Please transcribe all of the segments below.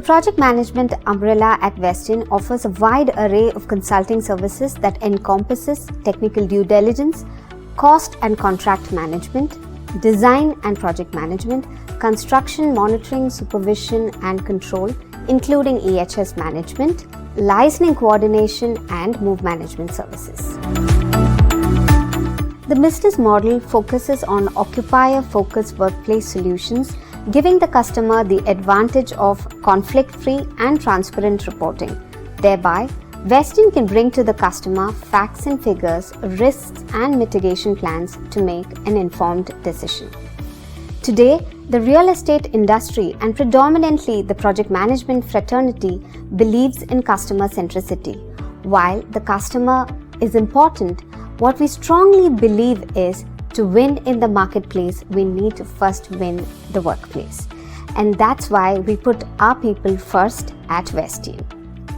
project management umbrella at Vestian offers a wide array of consulting services that encompasses technical due diligence, cost and contract management, design and project management, construction monitoring, supervision and control, including EHS management, licensing coordination and move management services. The business model focuses on occupier-focused workplace solutions, giving the customer the advantage of conflict-free and transparent reporting. Thereby, Vestian can bring to the customer facts and figures, risks and mitigation plans to make an informed decision. Today, the real estate industry and predominantly the project management fraternity believes in customer centricity. While the customer is important, what we strongly believe is to win in the marketplace, we need to first win the workplace. And that's why we put our people first at Vestian.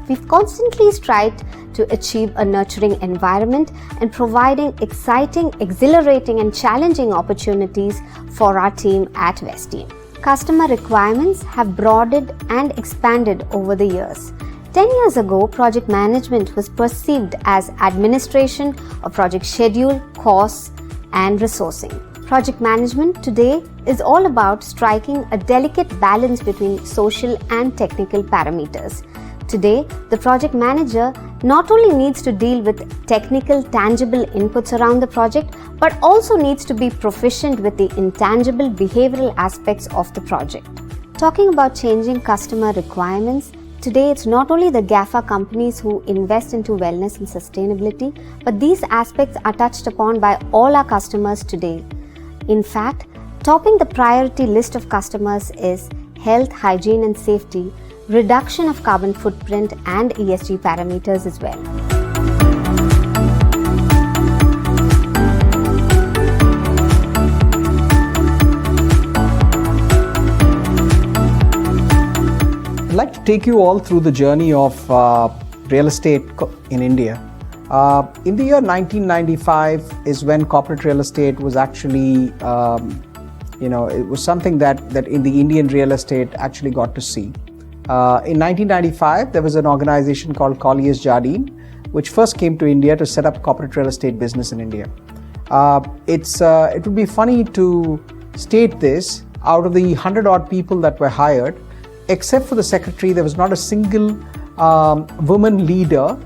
We've constantly strived to achieve a nurturing environment and providing exciting, exhilarating and challenging opportunities for our team at Vestian. Customer requirements have broadened and expanded over the years. 10 years ago, project management was perceived as administration of project schedule, costs, and resourcing. Project management today is all about striking a delicate balance between social and technical parameters. Today, the project manager not only needs to deal with technical, tangible inputs around the project, but also needs to be proficient with the intangible behavioral aspects of the project. Talking about changing customer requirements, today, it's not only the GAFA companies who invest into wellness and sustainability, but these aspects are touched upon by all our customers today. In fact, topping the priority list of customers is health, hygiene and safety, reduction of carbon footprint and ESG parameters as well. I'd like to take you all through the journey of real estate in India. In the year 1995 is when corporate real estate was actually, it was something that in the Indian real estate actually got to see. In 1995, there was an organization called Colliers Jardine, which first came to India to set up corporate real estate business in India. It would be funny to state this, out of the 100-odd people that were hired, except for the secretary, there was not a single woman leader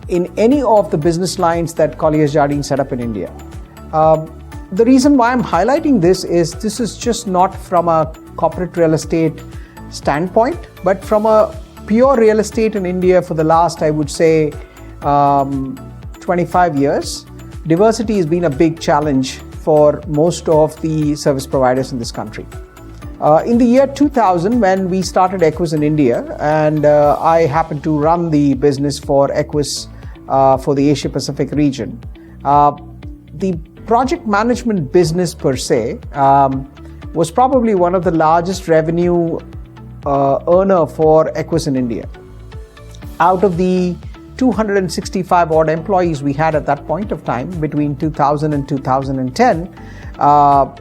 in any of the business lines that Colliers Jardine set up in India. The reason why I'm highlighting this is just not from a corporate real estate standpoint, but from a pure real estate in India for the last, I would say, 25 years. Diversity has been a big challenge for most of the service providers in this country. In the year 2000, when we started Equus in India, and I happened to run the business for Equus for the Asia Pacific region, the project management business per se was probably one of the largest revenue earner for Equus in India. Out of the 265 odd employees we had at that point of time, between 2000 and 2010,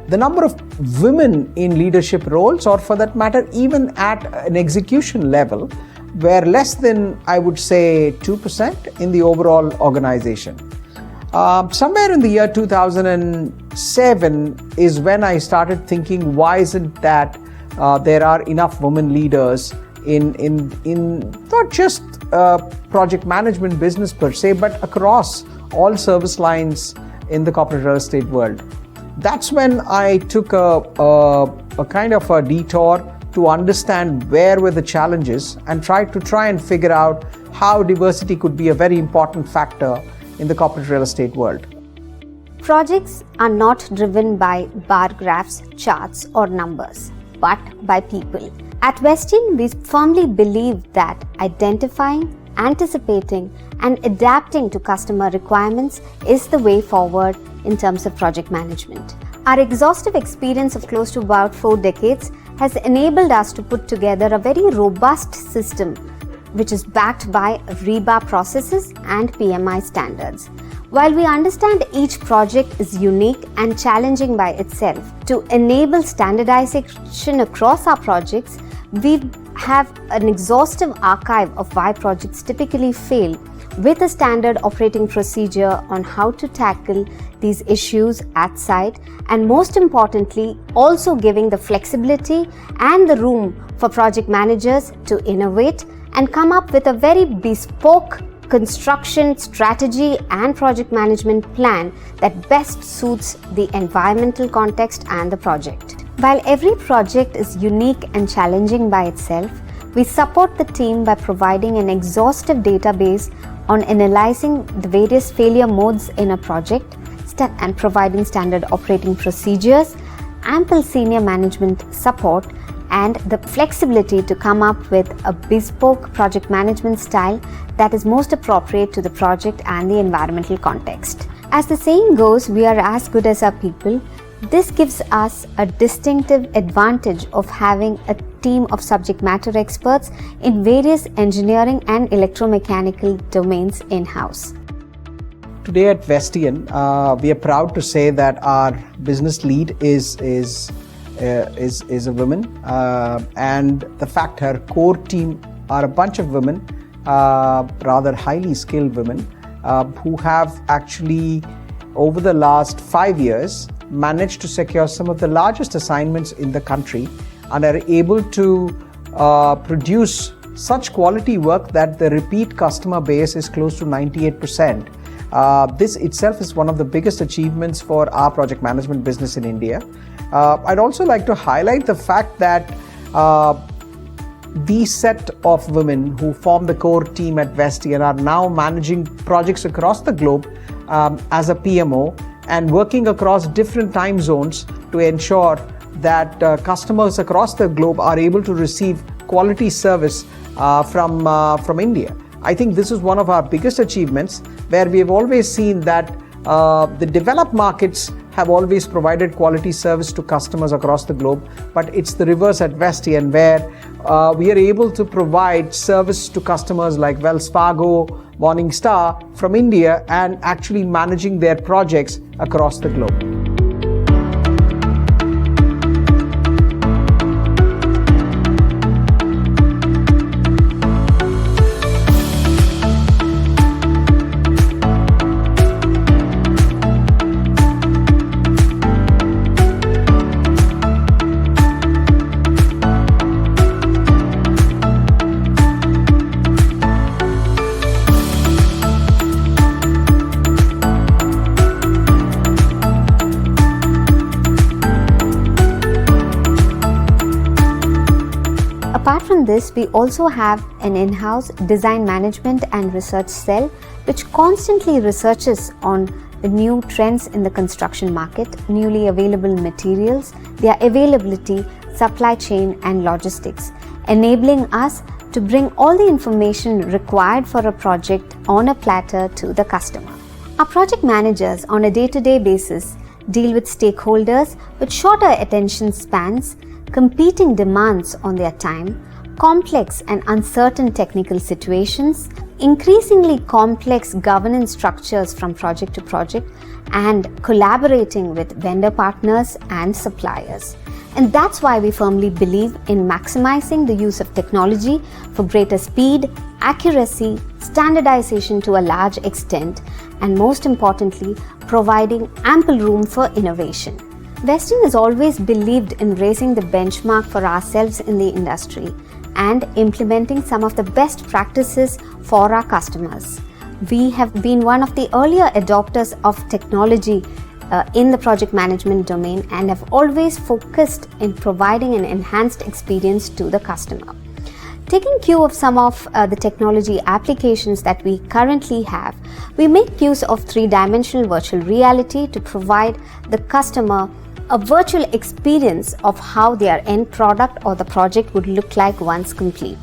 the number of women in leadership roles, or for that matter, even at an execution level, were less than, I would say, 2% in the overall organization. Somewhere in the year 2007 is when I started thinking, why isn't that there are enough women leaders in not just project management business per se, but across all service lines in the corporate real estate world. That's when I took a kind of a detour to understand where were the challenges and try and figure out how diversity could be a very important factor in the corporate real estate world. Projects are not driven by bar graphs, charts or numbers, but by people. At Vestian, we firmly believe that identifying, anticipating and adapting to customer requirements is the way forward in terms of project management. Our exhaustive experience of close to about 4 decades has enabled us to put together a very robust system which is backed by REBA processes and PMI standards. While we understand each project is unique and challenging by itself, to enable standardization across our projects, We have an exhaustive archive of why projects typically fail, with a standard operating procedure on how to tackle these issues at site, and most importantly, also giving the flexibility and the room for project managers to innovate and come up with a very bespoke construction strategy and project management plan that best suits the environmental context and the project. While every project is unique and challenging by itself, we support the team by providing an exhaustive database on analyzing the various failure modes in a project and providing standard operating procedures, ample senior management support, and the flexibility to come up with a bespoke project management style that is most appropriate to the project and the environmental context. As the saying goes, we are as good as our people. This gives us a distinctive advantage of having a team of subject matter experts in various engineering and electromechanical domains in-house. Today at Vestian, we are proud to say that our business lead is a woman, and the fact her core team are a bunch of women, rather highly skilled women, who have actually over the last 5 years managed to secure some of the largest assignments in the country and are able to produce such quality work that the repeat customer base is close to 98%. This itself is one of the biggest achievements for our project management business in India. I'd also like to highlight the fact that these set of women who form the core team at Vestian are now managing projects across the globe as a PMO and working across different time zones to ensure that customers across the globe are able to receive quality service from India. I think this is one of our biggest achievements, where we have always seen that the developed markets have always provided quality service to customers across the globe, but it's the reverse at Vestian, where we are able to provide service to customers like Wells Fargo, Morningstar from India, and actually managing their projects across the globe. Apart from this, we also have an in-house design management and research cell which constantly researches on the new trends in the construction market, newly available materials, their availability, supply chain and logistics, enabling us to bring all the information required for a project on a platter to the customer. Our project managers on a day-to-day basis deal with stakeholders with shorter attention spans, competing demands on their time, complex and uncertain technical situations, increasingly complex governance structures from project to project, and collaborating with vendor partners and suppliers. And that's why we firmly believe in maximizing the use of technology for greater speed, accuracy, standardization to a large extent, and most importantly, providing ample room for innovation. Vestian has always believed in raising the benchmark for ourselves in the industry and implementing some of the best practices for our customers. We have been one of the earlier adopters of technology in the project management domain and have always focused in providing an enhanced experience to the customer. Taking cue of some of the technology applications that we currently have, we make use of three-dimensional virtual reality to provide the customer a virtual experience of how their end product or the project would look like once complete.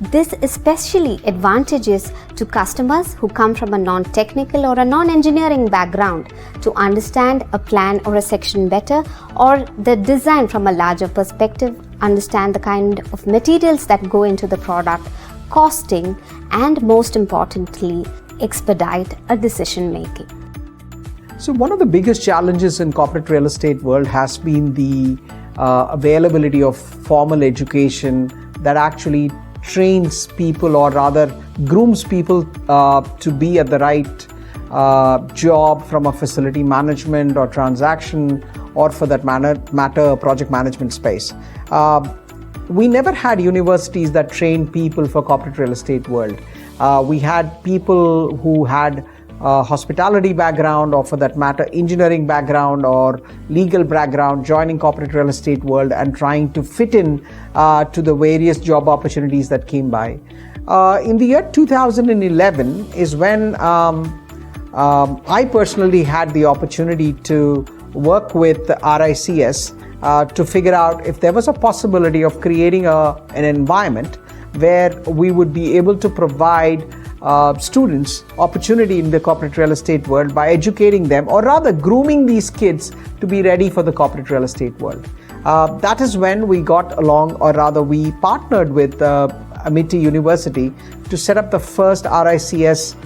This is especially advantageous to customers who come from a non-technical or a non-engineering background to understand a plan or a section better, or the design from a larger perspective, understand the kind of materials that go into the product, costing, and most importantly, expedite a decision making. So one of the biggest challenges in corporate real estate world has been the availability of formal education that actually trains people, or rather grooms people to be at the right job from a facility management or transaction, or for that matter project management space. We never had universities that trained people for corporate real estate world. We had people who had hospitality background, or for that matter engineering background or legal background, joining corporate real estate world and trying to fit in to the various job opportunities that came by. In the year 2011 is when I personally had the opportunity to work with RICS to figure out if there was a possibility of creating an environment where we would be able to provide students opportunity in the corporate real estate world by educating them, or rather grooming these kids to be ready for the corporate real estate world. That is when we got along, or rather we partnered with Amity University to set up the first RICS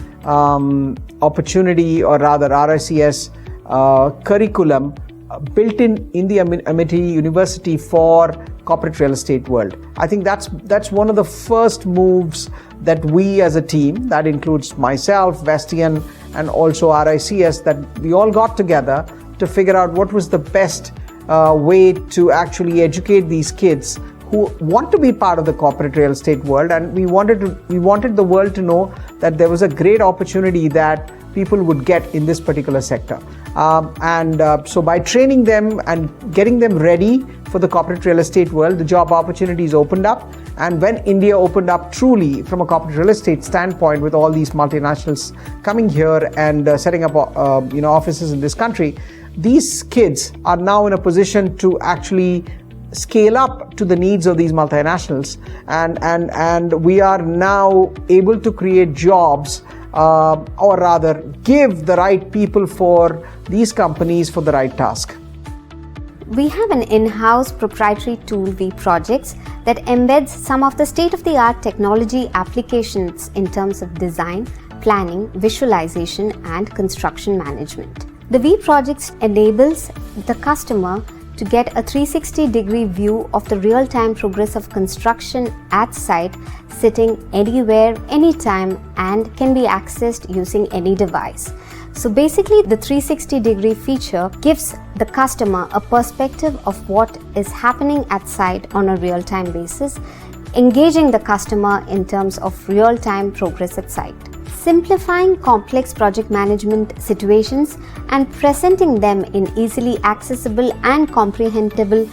opportunity, or rather RICS curriculum built in the Amity University for corporate real estate world. I think that's one of the first moves that we as a team, that includes myself, Vestian, and also RICS, that we all got together to figure out what was the best way to actually educate these kids who want to be part of the corporate real estate world. And we wanted the world to know that there was a great opportunity that people would get in this particular sector. So by training them and getting them ready for the corporate real estate world, the job opportunities opened up. And when India opened up truly from a corporate real estate standpoint, with all these multinationals coming here and setting up offices in this country, these kids are now in a position to actually scale up to the needs of these multinationals, and we are now able to create jobs, or rather give the right people for these companies for the right task. We have an in-house proprietary tool, vProjects, that embeds some of the state-of-the-art technology applications in terms of design, planning, visualization, and construction management. The vProjects enables the customer to get a 360-degree view of the real-time progress of construction at site, sitting anywhere, anytime, and can be accessed using any device. So basically, the 360-degree feature gives the customer a perspective of what is happening at site on a real-time basis, engaging the customer in terms of real-time progress at site. Simplifying complex project management situations and presenting them in easily accessible and comprehensible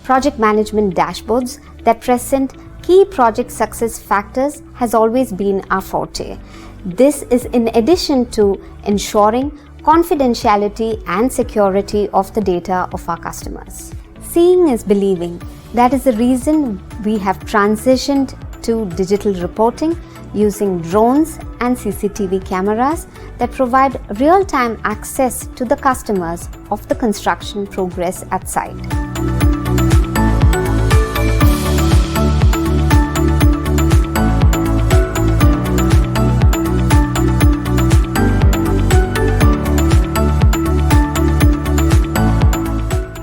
project management dashboards that present key project success factors has always been our forte. This is in addition to ensuring confidentiality and security of the data of our customers. Seeing is believing. That is the reason we have transitioned to digital reporting using drones and CCTV cameras that provide real-time access to the customers of the construction progress at site.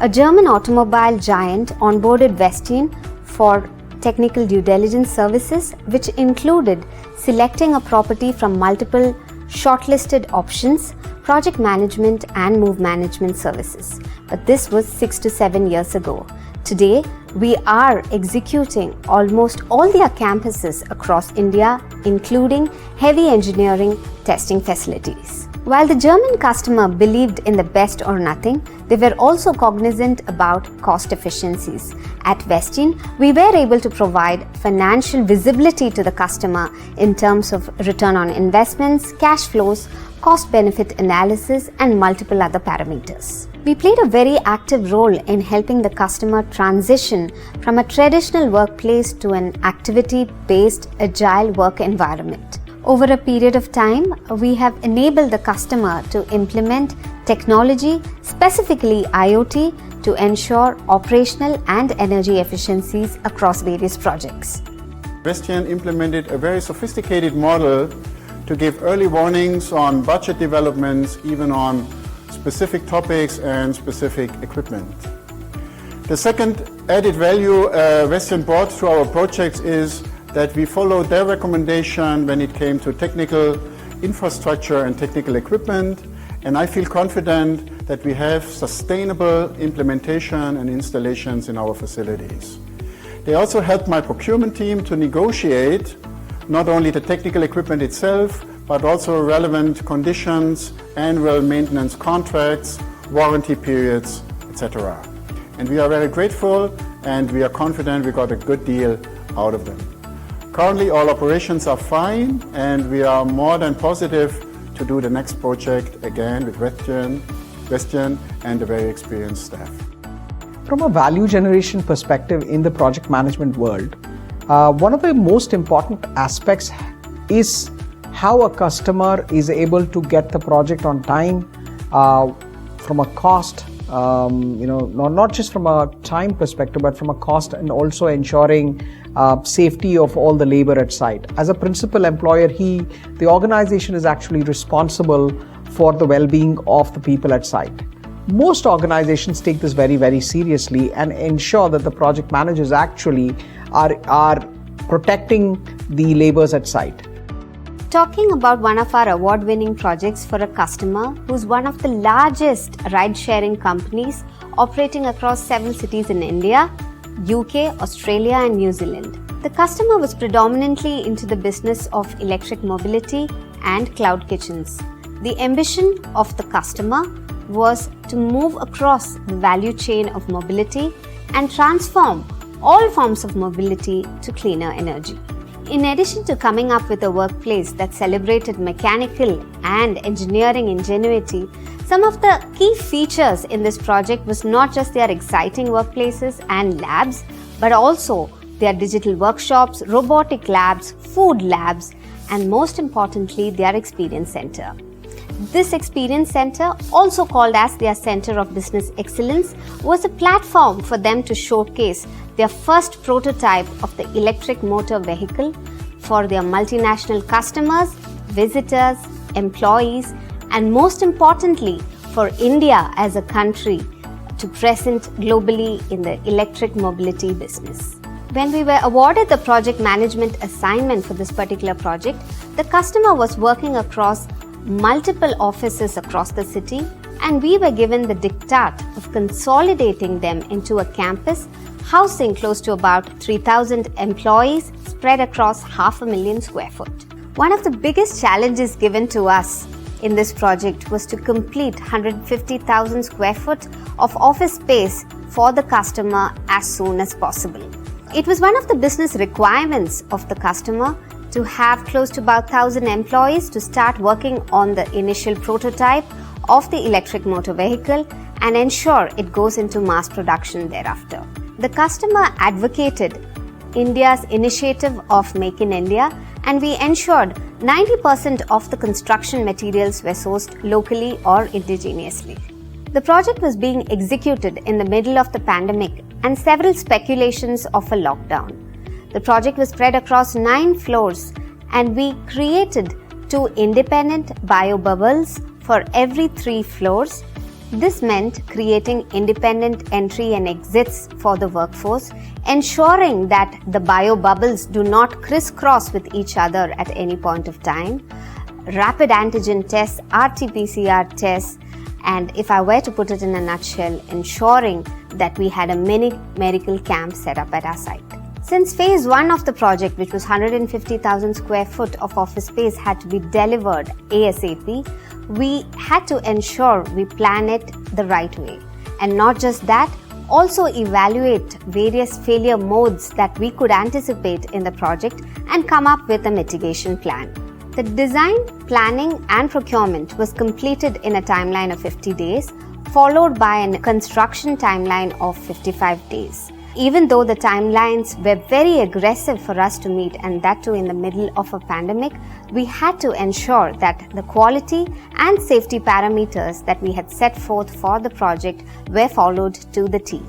A German automobile giant onboarded Vestian for technical due diligence services, which included selecting a property from multiple shortlisted options, project management and move management services. But this was 6 to 7 years ago. Today, we are executing almost all their campuses across India, including heavy engineering testing facilities. While the German customer believed in the best or nothing, they were also cognizant about cost efficiencies. At Vestian, we were able to provide financial visibility to the customer in terms of return on investments, cash flows, cost-benefit analysis, and multiple other parameters. We played a very active role in helping the customer transition from a traditional workplace to an activity-based agile work environment. Over a period of time, we have enabled the customer to implement technology, specifically IoT, to ensure operational and energy efficiencies across various projects. Vestian implemented a very sophisticated model to give early warnings on budget developments, even on specific topics and specific equipment. The second added value Vestian brought to our projects is that we followed their recommendation when it came to technical infrastructure and technical equipment, and I feel confident that we have sustainable implementation and installations in our facilities. They also helped my procurement team to negotiate not only the technical equipment itself, but also relevant conditions, annual maintenance contracts, warranty periods, etc. And we are very grateful and we are confident we got a good deal out of them. Currently all operations are fine and we are more than positive to do the next project again with Vestian and a very experienced staff. From a value generation perspective in the project management world, one of the most important aspects is how a customer is able to get the project on time from a cost, not just from a time perspective, but from a cost and also ensuring safety of all the labor at site. As a principal employer, the organization is actually responsible for the well-being of the people at site. Most organizations take this very, very seriously and ensure that the project managers actually are protecting the laborers at site. Talking about one of our award-winning projects for a customer who's one of the largest ride-sharing companies operating across several cities in India, UK, Australia and New Zealand. The customer was predominantly into the business of electric mobility and cloud kitchens. The ambition of the customer was to move across the value chain of mobility and transform all forms of mobility to cleaner energy. In addition to coming up with a workplace that celebrated mechanical and engineering ingenuity, some of the key features in this project was not just their exciting workplaces and labs, but also their digital workshops, robotic labs, food labs, and most importantly, their experience center. This experience center, also called as their Center of Business Excellence, was a platform for them to showcase their first prototype of the electric motor vehicle for their multinational customers, visitors, employees, and most importantly, for India as a country to present globally in the electric mobility business. When we were awarded the project management assignment for this particular project, the customer was working across multiple offices across the city, and we were given the diktat of consolidating them into a campus housing close to about 3,000 employees spread across 500,000 square foot. One of the biggest challenges given to us in this project was to complete 150,000 square foot of office space for the customer as soon as possible. It was one of the business requirements of the customer to have close to about 1,000 employees to start working on the initial prototype of the electric motor vehicle and ensure it goes into mass production thereafter. The customer advocated India's initiative of Make in India, and we ensured 90% of the construction materials were sourced locally or indigenously. The project was being executed in the middle of the pandemic and several speculations of a lockdown. The project was spread across 9 floors and we created 2 independent bio bubbles for every 3 floors. This meant creating independent entry and exits for the workforce, ensuring that the bio bubbles do not crisscross with each other at any point of time, rapid antigen tests, RT-PCR tests, and if I were to put it in a nutshell, ensuring that we had a mini medical camp set up at our site. Since phase 1 of the project, which was 150,000 square foot of office space, had to be delivered ASAP, we had to ensure we plan it the right way. And not just that, also evaluate various failure modes that we could anticipate in the project and come up with a mitigation plan. The design, planning and procurement was completed in a timeline of 50 days, followed by a construction timeline of 55 days. Even though the timelines were very aggressive for us to meet, and that too in the middle of a pandemic, we had to ensure that the quality and safety parameters that we had set forth for the project were followed to the T.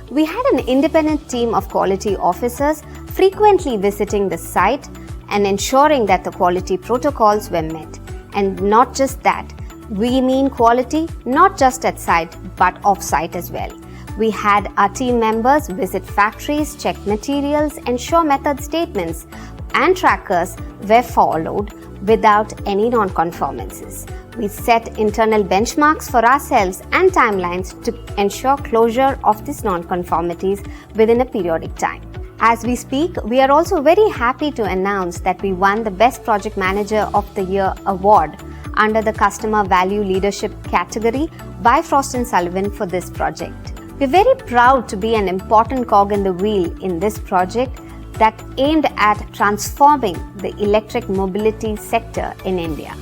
We had an independent team of quality officers frequently visiting the site and ensuring that the quality protocols were met. And not just that, we mean quality not just at site but off-site as well. We had our team members visit factories, check materials, ensure method statements and trackers were followed without any non-conformances. We set internal benchmarks for ourselves and timelines to ensure closure of these non-conformities within a periodic time. As we speak, we are also very happy to announce that we won the Best Project Manager of the Year award under the Customer Value Leadership category by Frost & Sullivan for this project. We're very proud to be an important cog in the wheel in this project that aimed at transforming the electric mobility sector in India.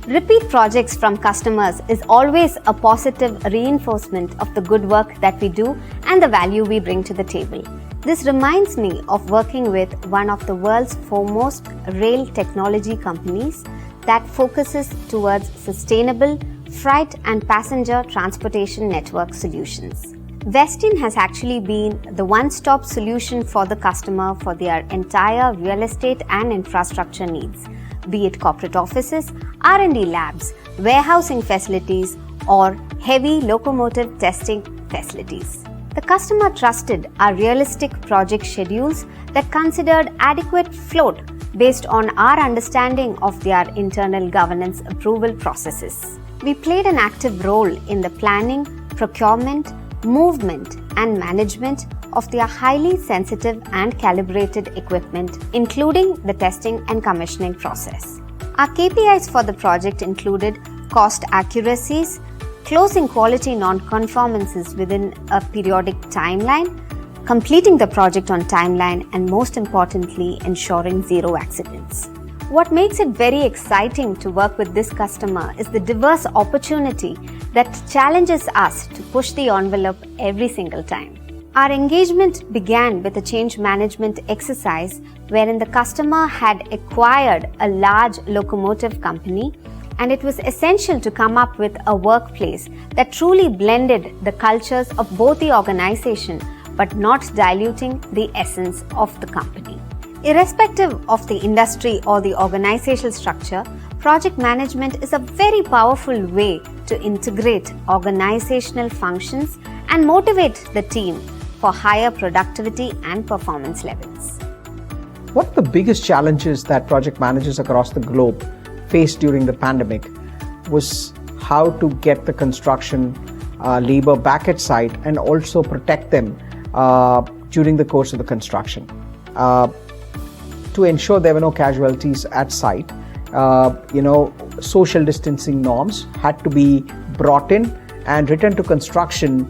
Repeat projects from customers is always a positive reinforcement of the good work that we do and the value we bring to the table. This reminds me of working with one of the world's foremost rail technology companies that focuses towards sustainable freight and passenger transportation network solutions. Vestian has actually been the one-stop solution for the customer for their entire real estate and infrastructure needs, be it corporate offices, R&D labs, warehousing facilities, or heavy locomotive testing facilities. The customer trusted our realistic project schedules that considered adequate float based on our understanding of their internal governance approval processes. We played an active role in the planning, procurement, movement and management of their highly sensitive and calibrated equipment, including the testing and commissioning process. Our KPIs for the project included cost accuracies, closing quality non-conformances within a periodic timeline, completing the project on timeline, and most importantly, ensuring zero accidents. What makes it very exciting to work with this customer is the diverse opportunity that challenges us to push the envelope every single time. Our engagement began with a change management exercise wherein the customer had acquired a large locomotive company, and it was essential to come up with a workplace that truly blended the cultures of both the organization but not diluting the essence of the company. Irrespective of the industry or the organizational structure, project management is a very powerful way to integrate organizational functions and motivate the team for higher productivity and performance levels. What are the biggest challenges that project managers across the globe faced during the pandemic was how to get the construction labor back at site and also protect them during the course of the construction. To ensure there were no casualties at site, social distancing norms had to be brought in, and return to construction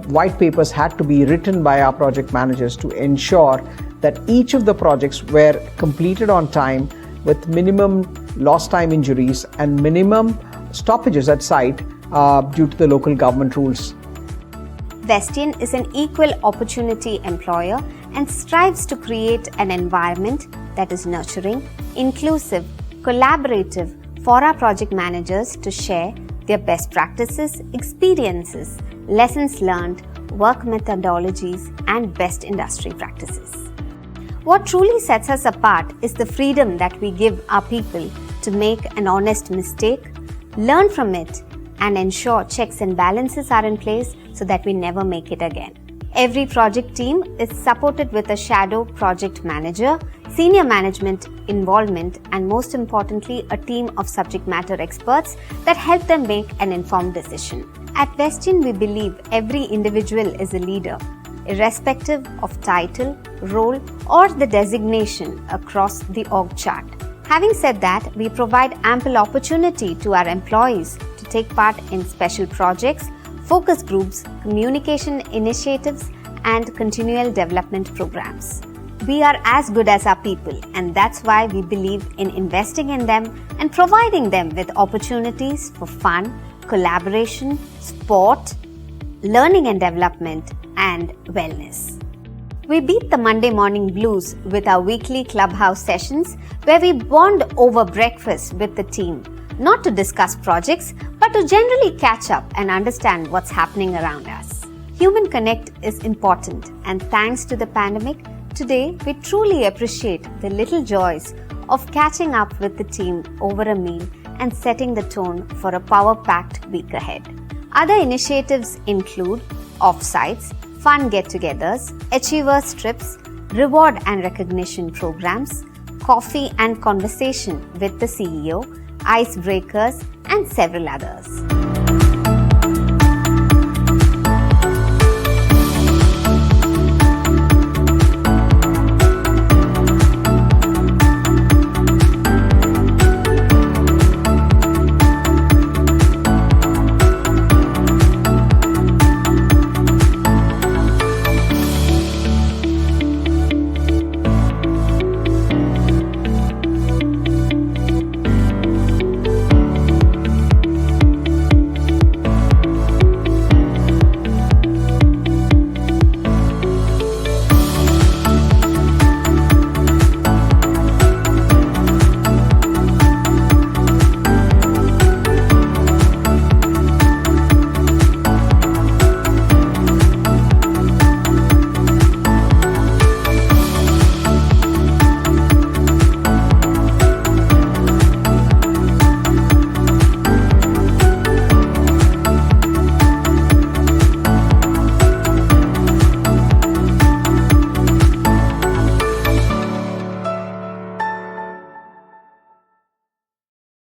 white papers had to be written by our project managers to ensure that each of the projects were completed on time with minimum lost time injuries and minimum stoppages at site due to the local government rules. Vestian is an equal opportunity employer and strives to create an environment that is nurturing, inclusive, collaborative for our project managers to share their best practices, experiences, lessons learned, work methodologies, and best industry practices. What truly sets us apart is the freedom that we give our people to make an honest mistake, learn from it, and ensure checks and balances are in place so that we never make it again. Every project team is supported with a shadow project manager, senior management involvement, and most importantly, a team of subject matter experts that help them make an informed decision. At Vestian, we believe every individual is a leader, irrespective of title, role, or the designation across the org chart. Having said that, we provide ample opportunity to our employees to take part in special projects, focus groups, communication initiatives, and continual development programs. We are as good as our people, and that's why we believe in investing in them and providing them with opportunities for fun, collaboration, sport, learning and development, and wellness. We beat the Monday morning blues with our weekly clubhouse sessions where we bond over breakfast with the team, not to discuss projects, but to generally catch up and understand what's happening around us. Human connect is important, and thanks to the pandemic, today we truly appreciate the little joys of catching up with the team over a meal and setting the tone for a power-packed week ahead. Other initiatives include offsites, fun get-togethers, achievers trips, reward and recognition programs, coffee and conversation with the CEO, icebreakers, and several others.